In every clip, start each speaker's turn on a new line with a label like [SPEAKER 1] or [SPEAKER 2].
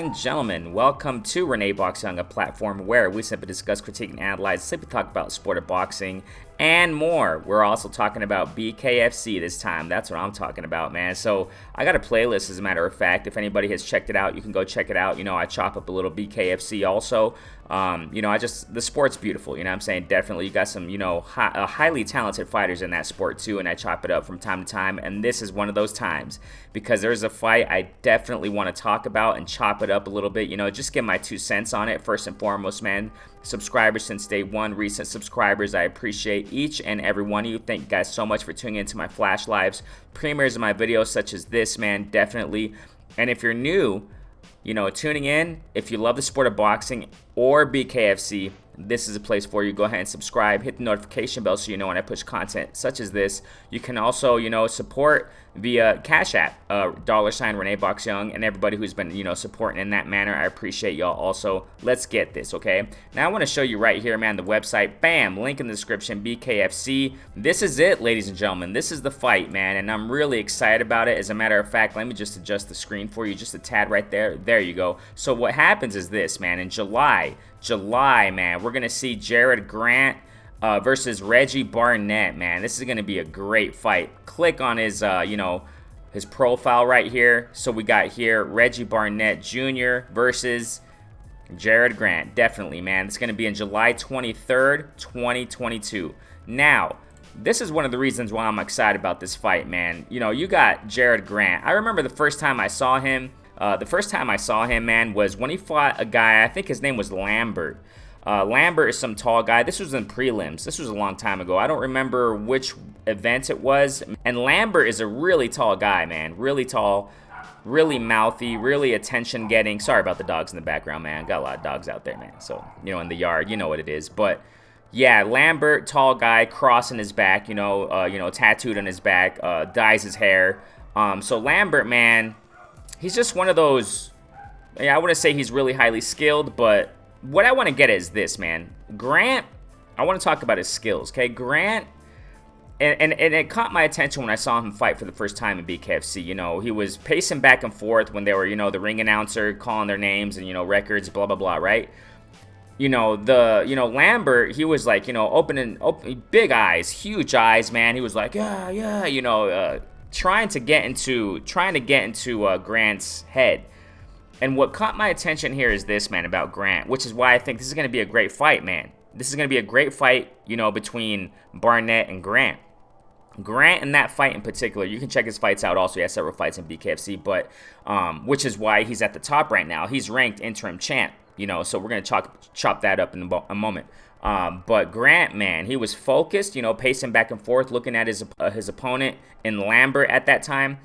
[SPEAKER 1] and gentlemen, welcome to Renee Boxing, a platform where we simply discuss, critique, and analyze, simply talk about the sport of boxing and more. We're also talking about Bkfc this time. That's what I'm talking about, man. So I got a playlist, as a matter of fact. If anybody has checked it out, you can go check it out. You know, I chop up a little Bkfc also. The sport's beautiful, you know what I'm saying? Definitely, you got some, highly talented fighters in that sport too, and I chop it up from time to time, and this is one of those times, because there's a fight I definitely want to talk about and chop it up a little bit, just give my 2 cents on it. First and foremost, man, subscribers since day one, recent subscribers, I appreciate each and every one of you. Thank you guys so much for tuning into my flash lives, premieres of my videos such as this, man, definitely. And if you're new, tuning in, if you love the sport of boxing or Bkfc, this is a place for you. Go ahead and subscribe, hit the notification bell so you know when I push content such as this. You can also, support via Cash App, $ Renee Box Young, and everybody who's been, supporting in that manner. I appreciate y'all also. Let's get this, okay? Now I want to show you right here, man, the website. Bam, link in the description, Bkfc. This is it, ladies and gentlemen. This is the fight, man, and I'm really excited about it. As a matter of fact, let me just adjust the screen for you, just a tad right there. There you go. So what happens is this, man. In July, man, we're going to see Jarod Grant versus Reggie Barnett, man. This is going to be a great fight. Click on his, his profile right here. So we got here Reggie Barnett Jr. versus Jarod Grant. Definitely, man. It's going to be in July 23rd, 2022. Now, this is one of the reasons why I'm excited about this fight, man. You got Jarod Grant. I remember the first time I saw him. Man, was when he fought a guy, I think his name was Lambert. Lambert is some tall guy. This was in prelims. This was a long time ago. I don't remember which event it was. And Lambert is a really tall guy, man. Really tall, really mouthy, really attention-getting. Sorry about the dogs in the background, man. Got a lot of dogs out there, man. So, in the yard, you know what it is. But, yeah, Lambert, tall guy, cross in his back, tattooed on his back, dyes his hair. So Lambert, man, he's just one of those, I wouldn't say he's really highly skilled, but what I want to get is this, man. Grant, I want to talk about his skills, okay? Grant, and it caught my attention when I saw him fight for the first time in Bkfc. He was pacing back and forth when they were, the ring announcer calling their names and, records, blah, blah, blah, right? Lambert, he was like, opening big eyes, huge eyes, man. He was like, yeah, trying to get into Grant's head. And what caught my attention here is this, man, about Grant, which is why I think this is going to be a great fight, man. This is going to be a great fight, between Barnett and Grant. Grant in that fight in particular, you can check his fights out also. He has several fights in Bkfc, but which is why he's at the top right now. He's ranked interim champ, so we're going to chop that up in a moment. But Grant, man, he was focused, pacing back and forth, looking at his opponent in Lambert at that time.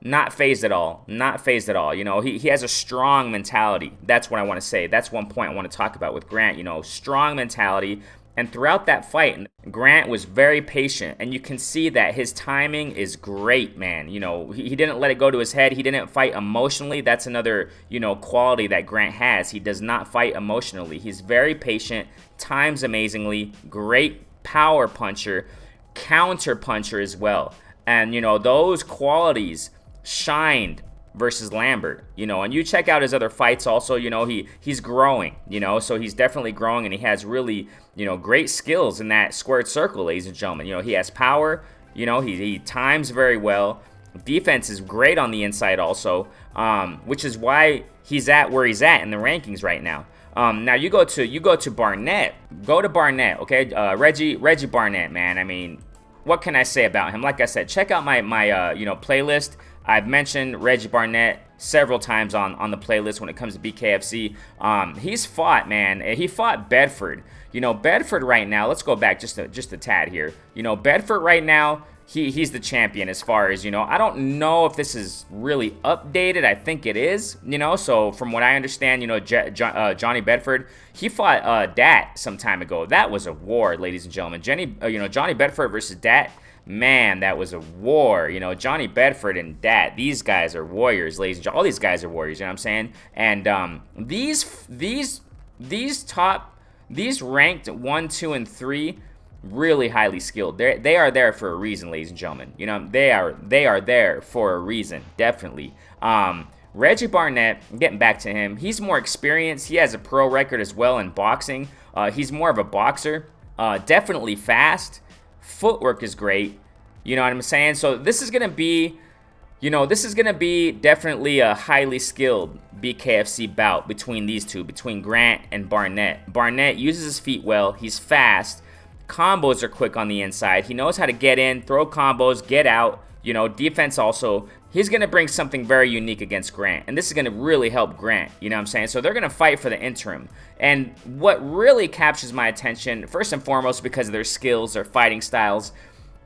[SPEAKER 1] Not phased at all. Not phased at all. He has a strong mentality. That's what I want to say. That's one point I want to talk about with Grant. Strong mentality. And throughout that fight, Grant was very patient. And you can see that his timing is great, man. He didn't let it go to his head. He didn't fight emotionally. That's another, quality that Grant has. He does not fight emotionally. He's very patient, times amazingly, great power puncher, counter puncher as well. And, those qualities shined versus Lambert, and you check out his other fights also, he's growing, so he's definitely growing, and he has really, great skills in that squared circle, ladies and gentlemen. He has power, he times very well. Defense is great on the inside also, which is why he's at where he's at in the rankings right now. Now you go to Barnett. Go to Barnett, okay? Reggie Barnett, man. I mean, what can I say about him? Like I said, check out my playlist. I've mentioned Reggie Barnett several times on the playlist when it comes to Bkfc. He's fought, man. He fought Bedford. Bedford right now, let's go back just a tad here. Bedford right now, he's the champion as far as, I don't know if this is really updated. I think it is, so from what I understand, Johnny Bedford, he fought Dat some time ago. That was a war, ladies and gentlemen. Johnny Bedford versus Dat. Man, that was a war. Johnny Bedford and Dat, these guys are warriors, ladies and gentlemen. All these guys are warriors, you know what I'm saying? And these ranked 1, 2, and 3, really highly skilled. They are there for a reason, ladies and gentlemen. They are there for a reason, definitely. Reggie Barnett, getting back to him, he's more experienced. He has a pro record as well in boxing. He's more of a boxer. Definitely fast. Footwork is great. You know what I'm saying? So this is going to be, definitely a highly skilled Bkfc bout between these two, between Grant and Barnett. Barnett uses his feet well. He's fast. Combos are quick on the inside. He knows how to get in, throw combos, get out. Defense also. He's going to bring something very unique against Grant. And this is going to really help Grant. You know what I'm saying? So they're going to fight for the interim. And what really captures my attention, first and foremost, because of their skills, their fighting styles,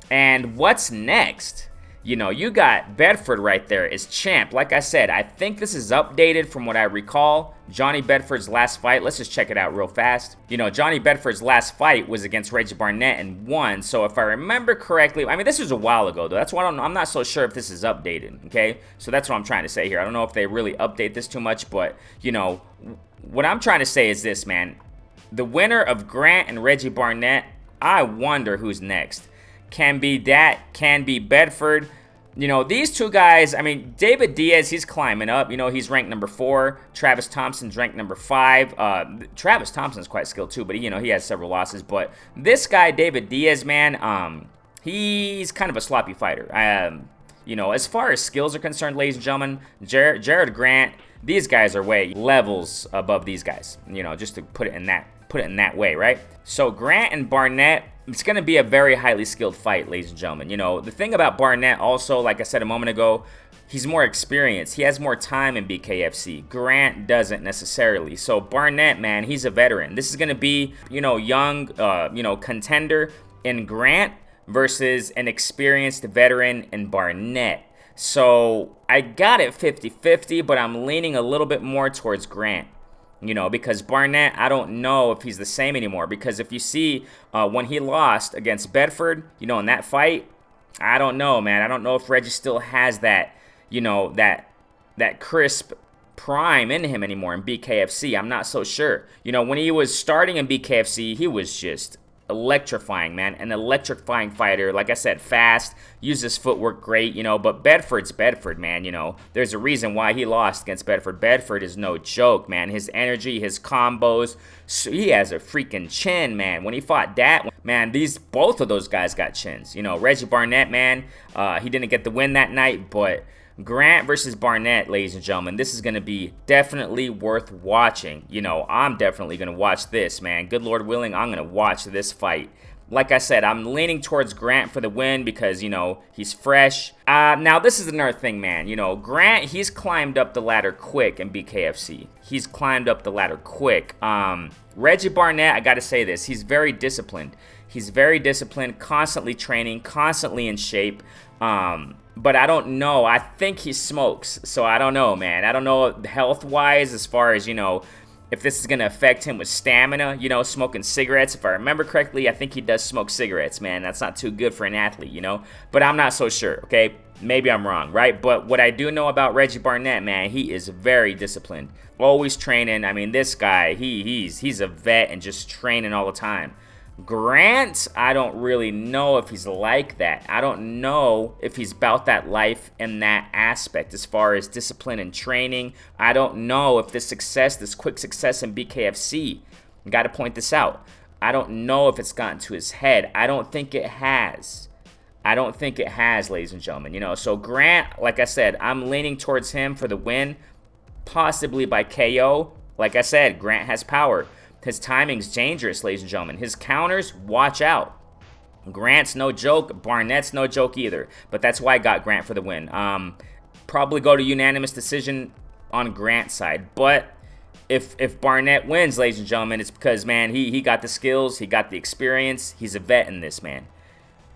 [SPEAKER 1] and what's next? You got Bedford right there as champ. Like I said, I think this is updated from what I recall. Johnny Bedford's last fight, let's just check it out real fast. Johnny Bedford's last fight was against Reggie Barnett and won. So if I remember correctly, this was a while ago though. That's why I'm not so sure if this is updated, okay? So that's what I'm trying to say here. I don't know if they really update this too much, but, what I'm trying to say is this, man. The winner of Grant and Reggie Barnett, I wonder who's next. Can be Bedford. These two guys, David Diaz, he's climbing up. He's ranked number 4. Travis Thompson's ranked number 5. Travis Thompson's quite skilled too, but he has several losses. But this guy, David Diaz, man, he's kind of a sloppy fighter. As far as skills are concerned, ladies and gentlemen, Jarod, Grant, these guys are way levels above these guys. Just to put it in that way, right? So Grant and Barnett, it's going to be a very highly skilled fight, ladies and gentlemen. The thing about Barnett also, like I said a moment ago, he's more experienced. He has more time in Bkfc. Grant doesn't necessarily. So Barnett, man, he's a veteran. This is going to be, young, contender in Grant versus an experienced veteran in Barnett. So I got it 50-50, but I'm leaning a little bit more towards Grant. Because Barnett, I don't know if he's the same anymore. Because if you see when he lost against Bedford, in that fight, I don't know, man. I don't know if Reggie still has that, that crisp prime in him anymore in Bkfc. I'm not so sure. When he was starting in Bkfc, he was just electrifying, man. An electrifying fighter. Like I said, fast, uses footwork great, but Bedford's Bedford, man. There's a reason why he lost against Bedford. Bedford is no joke, man. His energy, his combos, he has a freaking chin, man. When he fought that, man, both of those guys got chins. Reggie Barnett, man, he didn't get the win that night, but Grant versus Barnett, ladies and gentlemen, this is going to be definitely worth watching. I'm definitely going to watch this, man. Good Lord willing, I'm going to watch this fight. Like I said, I'm leaning towards Grant for the win because, he's fresh. Now, this is another thing, man. Grant, he's climbed up the ladder quick in Bkfc. He's climbed up the ladder quick. Reggie Barnett, I got to say this, he's very disciplined. He's very disciplined, constantly training, constantly in shape. But I don't know. I think he smokes. So I don't know, man. I don't know health-wise as far as, if this is going to affect him with stamina, smoking cigarettes. If I remember correctly, I think he does smoke cigarettes, man. That's not too good for an athlete, But I'm not so sure, okay? Maybe I'm wrong, right? But what I do know about Reggie Barnett, man, he is very disciplined. Always training. This guy, he's a vet and just training all the time. Grant, I don't really know if he's like that. I don't know if he's about that life in that aspect as far as discipline and training. I don't know if this quick success in Bkfc, got to point this out, I don't know if it's gotten to his head. I don't think it has. Ladies and gentlemen. So Grant, like I said, I'm leaning towards him for the win, possibly by KO. Like I said, Grant has power. His timing's dangerous, ladies and gentlemen. His counters, watch out. Grant's no joke. Barnett's no joke either. But that's why I got Grant for the win. Probably go to unanimous decision on Grant's side. But if Barnett wins, ladies and gentlemen, it's because, man, he got the skills. He got the experience. He's a vet in this, man.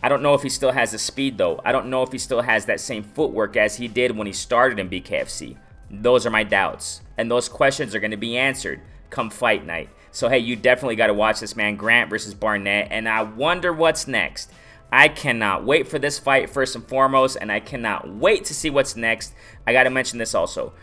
[SPEAKER 1] I don't know if he still has the speed, though. I don't know if he still has that same footwork as he did when he started in Bkfc. Those are my doubts. And those questions are going to be answered come fight night. So, hey, you definitely got to watch this, man. Grant versus Barnett. And I wonder what's next. I cannot wait for this fight, first and foremost. And I cannot wait to see what's next. I got to mention this also.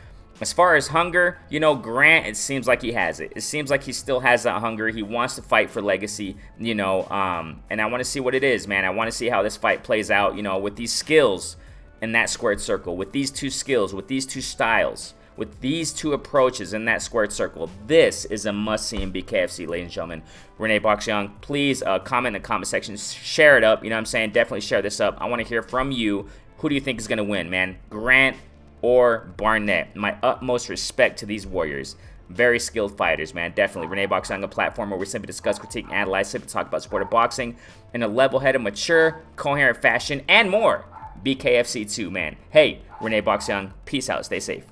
[SPEAKER 1] As far as hunger, Grant, it seems like he has it. It seems like he still has that hunger. He wants to fight for legacy, and I want to see what it is, man. I want to see how this fight plays out, with these skills in that squared circle, with these two skills, with these two styles. with these two approaches in that squared circle, this is a must-see in BKFC, ladies and gentlemen. Renee Box-Young, please comment in the comment section. Share it up. You know what I'm saying? Definitely share this up. I want to hear from you. Who do you think is going to win, man? Grant or Barnett? My utmost respect to these warriors. Very skilled fighters, man. Definitely. Renee Box-Young, a platform where we simply discuss, critique, and analyze, simply talk about sport of boxing in a level-headed, mature, coherent fashion, and more. BKFC too, man. Hey, Renee Box-Young, peace out. Stay safe.